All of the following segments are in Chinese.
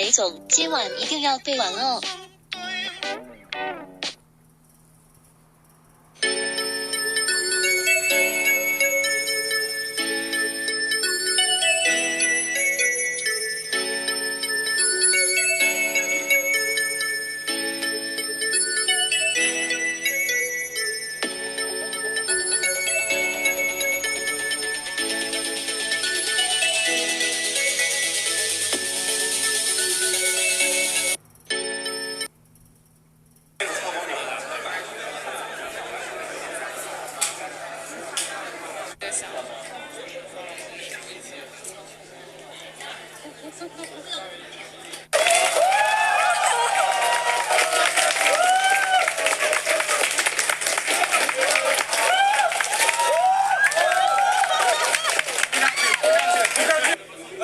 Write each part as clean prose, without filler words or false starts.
雷总，今晚一定要背完哦。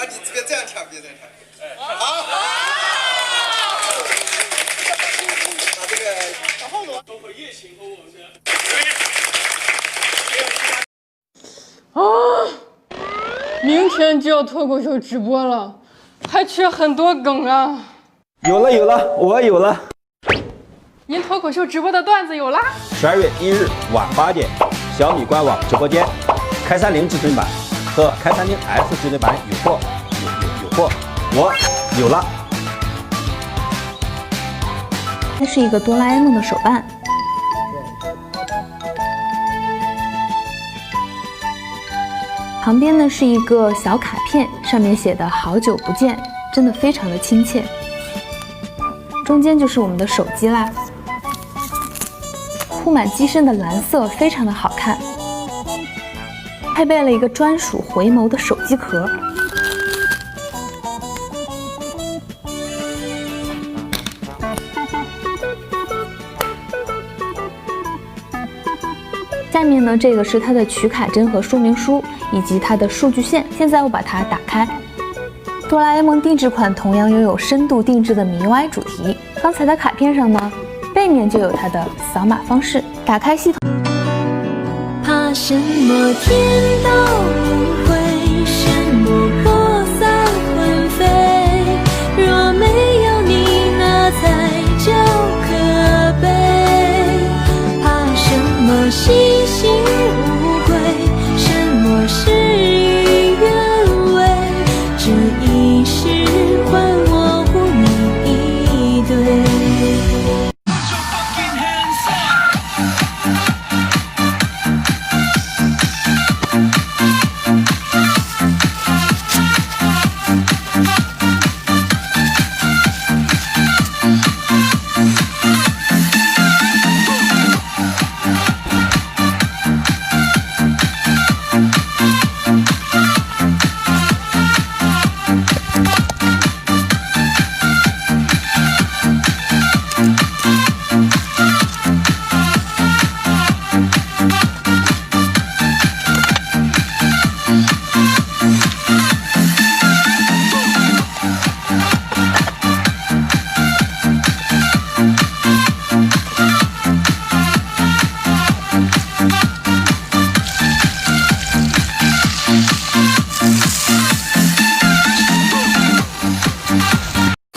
你别这样跳，别这样跳。好。把这个往后挪。包括夜情和我们明天就要脱口秀直播了，还缺很多梗啊！有了，我有了。您脱口秀直播的段子有啦！12月1日晚8点，小米官网直播间，开30至尊版和开30 S 至尊版有货，我有了。这是一个哆啦 A 梦的手办。旁边呢是一个小卡片，上面写的好久不见，真的非常的亲切。中间就是我们的手机啦，铺满机身的蓝色非常的好看，配备了一个专属回眸的手机壳。下面呢，这个是它的取卡针和说明书，以及它的数据线。现在我把它打开。哆啦 A 梦定制款同样拥有深度定制的迷歪主题。刚才的卡片上呢，背面就有它的扫码方式。打开系统。怕什么天都不会，什么活散魂飞。若没有你，那才叫可悲。怕什么细心无悔，什么事与愿违，这一世换我护你一对。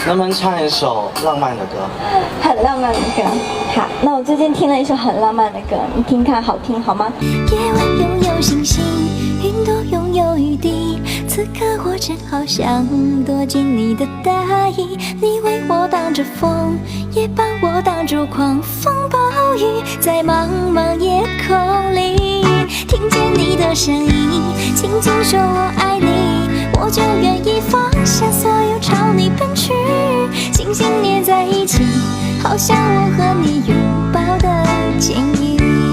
能不能唱一首浪漫的歌？很浪漫的歌。好，那我最近听了一首很浪漫的歌，你听看好听好吗？夜晚拥有星星，云朵拥有雨滴，此刻我正好想躲进你的大衣，你为我挡着风，也帮我挡住狂风暴雨，在茫茫夜空里听见你的声音，轻轻说我爱你，我就愿意放下